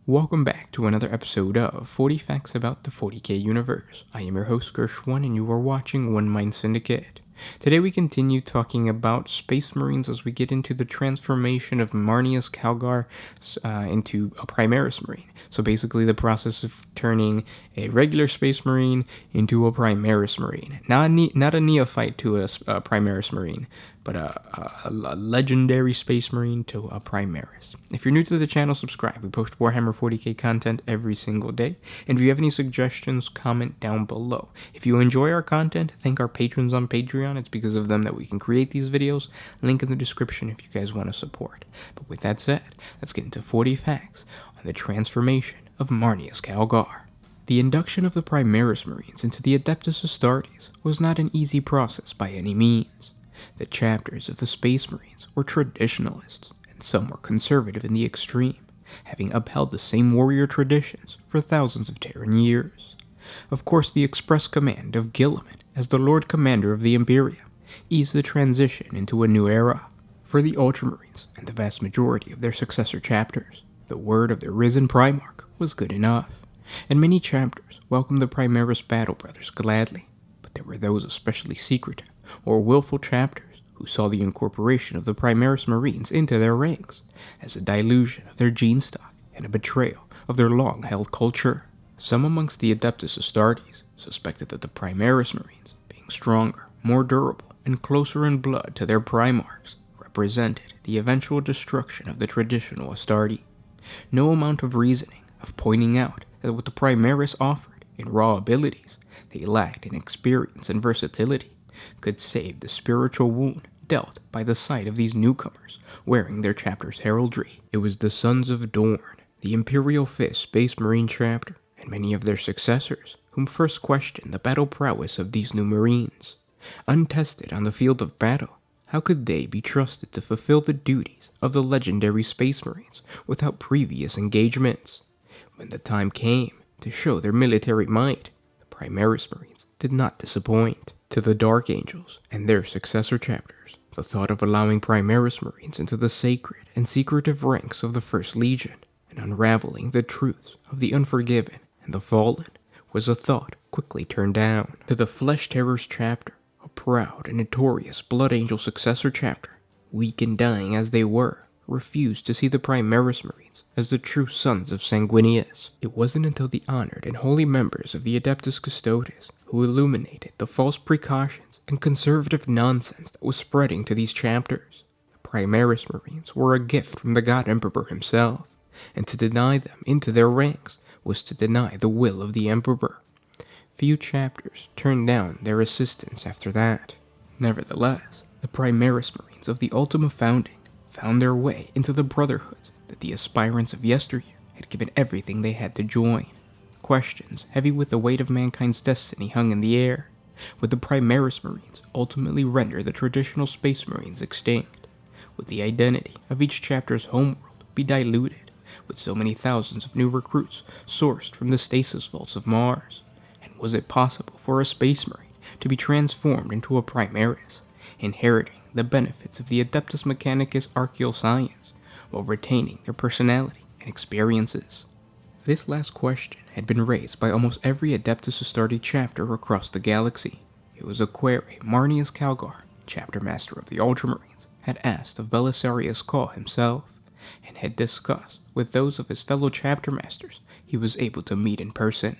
Welcome back to another episode of 40 Facts About the 40K Universe. I am your host, Gershwin, and you are watching OneMindSyndicate. Today we continue talking about Space Marines as we get into the transformation of Marneus Calgar into a Primaris Marine. So basically the process of turning a regular Space Marine into a Primaris Marine. Not a neophyte to a Primaris Marine, but a legendary Space Marine to a Primaris. If you're new to the channel, subscribe. We post Warhammer 40K content every single day. And if you have any suggestions, comment down below. If you enjoy our content, thank our patrons on Patreon. It's because of them that we can create these videos. Link in the description if you guys want to support. But with that said, let's get into 40 facts on the transformation of Marneus Calgar. The induction of the Primaris Marines into the Adeptus Astartes was not an easy process by any means. The chapters of the Space Marines were traditionalists, and some were conservative in the extreme, having upheld the same warrior traditions for thousands of Terran years. Of course, the express command of Guilliman as the Lord Commander of the Imperium eased the transition into a new era. For the Ultramarines and the vast majority of their successor chapters, the word of their risen Primarch was good enough, and many chapters welcomed the Primaris Battle Brothers gladly, but there were those especially secretive or willful chapters who saw the incorporation of the Primaris Marines into their ranks as a dilution of their gene stock and a betrayal of their long-held culture. Some amongst the Adeptus Astartes suspected that the Primaris Marines, being stronger, more durable, and closer in blood to their Primarchs, represented the eventual destruction of the traditional Astarte. No amount of reasoning, of pointing out that what the Primaris offered in raw abilities they lacked in experience and versatility, could save the spiritual wound dealt by the sight of these newcomers wearing their chapter's heraldry. It was the Sons of Dorn, the Imperial 5th Space Marine chapter, and many of their successors, whom first questioned the battle prowess of these new Marines. Untested on the field of battle, how could they be trusted to fulfill the duties of the legendary Space Marines without previous engagements? When the time came to show their military might, the Primaris Marines did not disappoint. To the Dark Angels and their successor chapters, the thought of allowing Primaris Marines into the sacred and secretive ranks of the First Legion and unraveling the truths of the unforgiven and the fallen was a thought quickly turned down. To the Flesh Terrors chapter, a proud and notorious Blood Angel successor chapter, weak and dying as they were, refused to see the Primaris Marines as the true sons of Sanguinius. It wasn't until the honored and holy members of the Adeptus Custodes who illuminated the false precautions and conservative nonsense that was spreading to these chapters. The Primaris Marines were a gift from the God Emperor himself, and to deny them into their ranks was to deny the will of the Emperor. Few chapters turned down their assistance after that. Nevertheless, the Primaris Marines of the Ultima Founding found their way into the brotherhoods that the aspirants of yesteryear had given everything they had to join. Questions heavy with the weight of mankind's destiny hung in the air. Would the Primaris Marines ultimately render the traditional Space Marines extinct? Would the identity of each chapter's homeworld be diluted, with so many thousands of new recruits sourced from the stasis vaults of Mars? And was it possible for a Space Marine to be transformed into a Primaris, inheriting the benefits of the Adeptus Mechanicus archaeoscience, while retaining their personality and experiences? This last question had been raised by almost every Adeptus Astarte chapter across the galaxy. It was a query Marneus Calgar, chapter master of the Ultramarines, had asked of Belisarius Caw himself, and had discussed with those of his fellow chapter masters he was able to meet in person.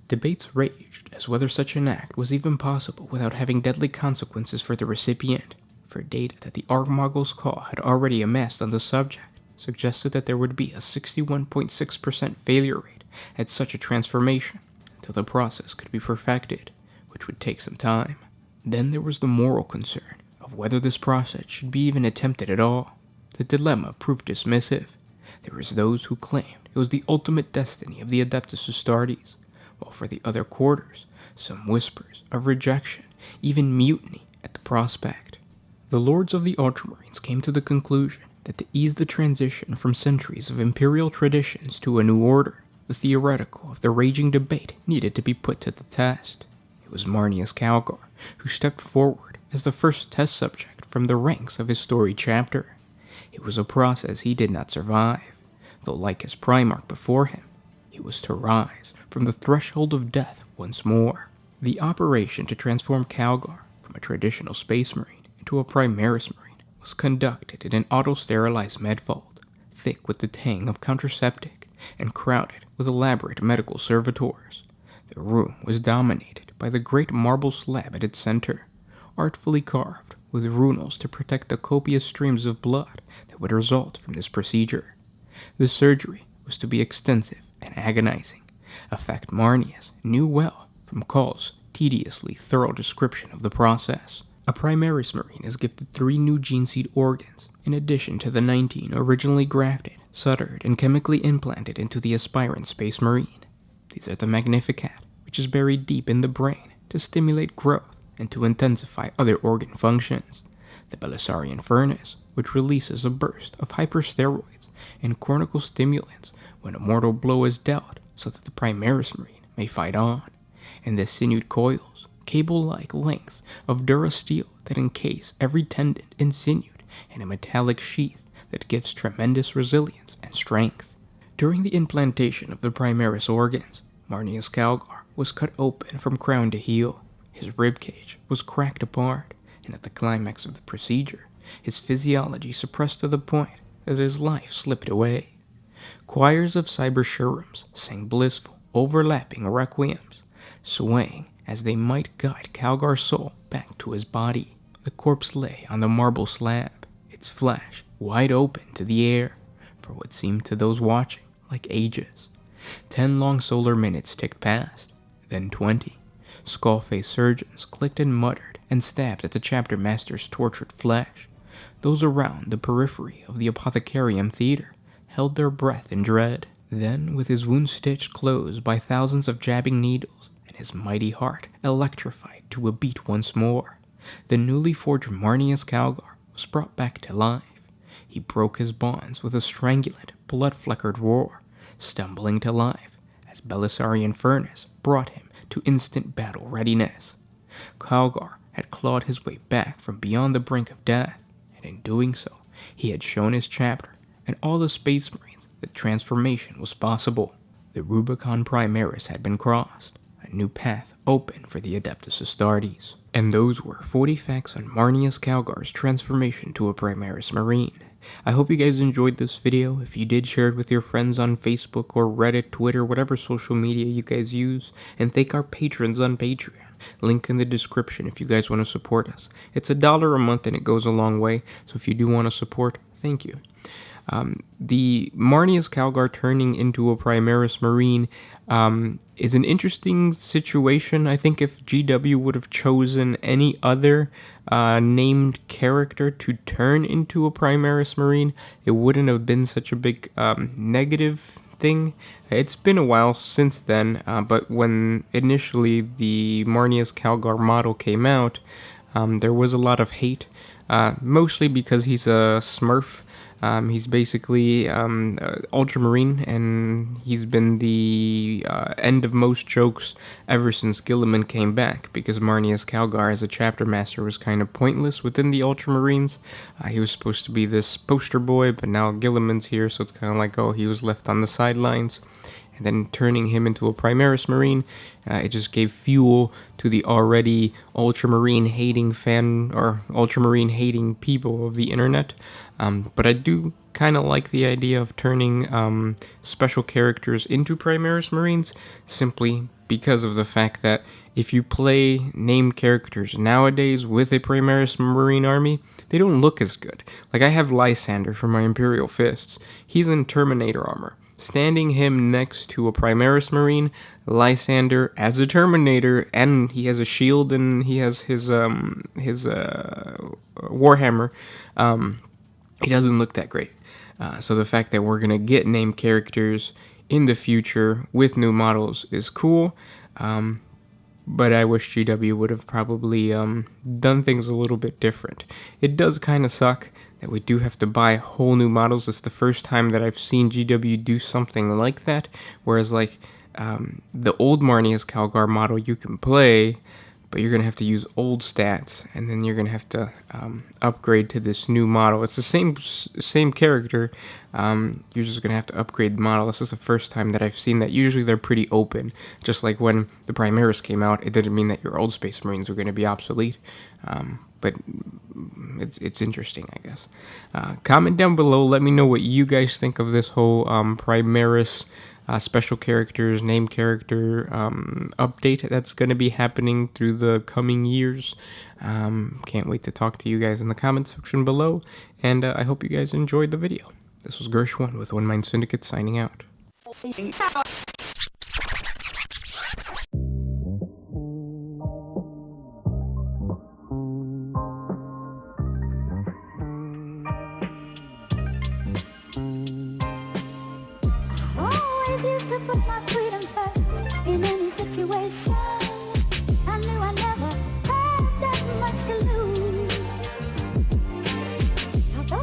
Debates raged as whether such an act was even possible without having deadly consequences for the recipient, for data that the Archmagos Caw had already amassed on the subject suggested that there would be a 61.6% failure rate at such a transformation until the process could be perfected, which would take some time. Then there was the moral concern of whether this process should be even attempted at all. The dilemma proved dismissive. There was those who claimed it was the ultimate destiny of the Adeptus Astartes, while for the other quarters, some whispers of rejection, even mutiny at the prospect. The lords of the Ultramarines came to the conclusion that to ease the transition from centuries of imperial traditions to a new order, the theoretical of the raging debate needed to be put to the test. It was Marneus Calgar who stepped forward as the first test subject from the ranks of his storied chapter. It was a process he did not survive, though like his Primarch before him, he was to rise from the threshold of death once more. The operation to transform Calgar from a traditional Space Marine into a Primaris Marine was conducted in an auto-sterilized medvault, thick with the tang of contraceptic and crowded with elaborate medical servitors. The room was dominated by the great marble slab at its center, artfully carved with runals to protect the copious streams of blood that would result from this procedure. The surgery was to be extensive and agonizing, a fact Marnius knew well from Call's tediously thorough description of the process. A Primaris Marine is gifted 3 new gene seed organs, in addition to the 19 originally grafted, soldered, and chemically implanted into the aspirant Space Marine. These are the Magnificat, which is buried deep in the brain to stimulate growth and to intensify other organ functions, the Belisarian Furnace, which releases a burst of hypersteroids and cortical stimulants when a mortal blow is dealt so that the Primaris Marine may fight on, and the sinewed coils, cable-like lengths of durasteel that encase every tendon and sinew in a metallic sheath that gives tremendous resilience and strength. During the implantation of the Primaris organs, Marnius Calgar was cut open from crown to heel. His ribcage was cracked apart, and at the climax of the procedure, his physiology suppressed to the point that his life slipped away. Choirs of cyber shurums sang blissful, overlapping requiems, swaying as they might guide Calgar's soul back to his body. The corpse lay on the marble slab, its flesh wide open to the air, for what seemed to those watching like ages. 10 long solar minutes ticked past, then 20. Skull-faced surgeons clicked and muttered and stabbed at the chapter master's tortured flesh. Those around the periphery of the apothecarium theater held their breath in dread. Then, with his wound stitched closed by thousands of jabbing needles, and his mighty heart electrified to a beat once more, the newly forged Marnius Calgar was brought back to life. He broke his bonds with a strangulant, blood-fleckered roar, stumbling to life as Belisarian Furnace brought him to instant battle readiness. Calgar had clawed his way back from beyond the brink of death, and in doing so, he had shown his chapter and all the Space Marines that transformation was possible. The Rubicon Primaris had been crossed, a new path open for the Adeptus Astartes. And those were 40 facts on Marnius Calgar's transformation to a Primaris Marine. I hope you guys enjoyed this video. If you did, share it with your friends on Facebook or Reddit, Twitter, whatever social media you guys use. And thank our patrons on Patreon. Link in the description if you guys want to support us. It's $1 a month and it goes a long way. So if you do want to support, thank you. The Marnius Calgar turning into a Primaris Marine is an interesting situation. I think if GW would have chosen any other named character to turn into a Primaris Marine, it wouldn't have been such a big negative thing. It's been a while since then, but when initially the Marnius Calgar model came out, there was a lot of hate, mostly because he's a smurf. He's basically Ultramarine, and he's been the end of most jokes ever since Gilliman came back, because Marnius Calgar as a chapter master was kind of pointless within the Ultramarines. He was supposed to be this poster boy, but now Gilliman's here, so it's kind of like, oh, he was left on the sidelines. And then turning him into a Primaris Marine, it just gave fuel to the already Ultramarine hating Ultramarine hating people of the internet. But I do kind of like the idea of turning special characters into Primaris Marines, simply because of the fact that if you play named characters nowadays with a Primaris Marine army, they don't look as good. Like, I have Lysander from my Imperial Fists. He's in Terminator armor. Standing him next to a Primaris Marine, Lysander as a Terminator, and he has a shield and he has his Warhammer, he doesn't look that great. So the fact that we're going to get named characters in the future with new models is cool, but I wish GW would have probably done things a little bit different. It does kind of suck that we do have to buy whole new models. It's the first time that I've seen GW do something like that, whereas like the old Marnius Calgar model you can play, but you're going to have to use old stats, and then you're going to have to upgrade to this new model. It's the same character. You're just going to have to upgrade the model. This is the first time that I've seen that. Usually they're pretty open. Just like when the Primaris came out, it didn't mean that your old Space Marines were going to be obsolete. But it's interesting, I guess. Comment down below. Let me know what you guys think of this whole Primaris special characters, name character update that's going to be happening through the coming years. Can't wait to talk to you guys in the comment section below, and I hope you guys enjoyed the video. This was Gersh1 with OneMindSyndicate signing out. Always used to put my freedom first in any situation.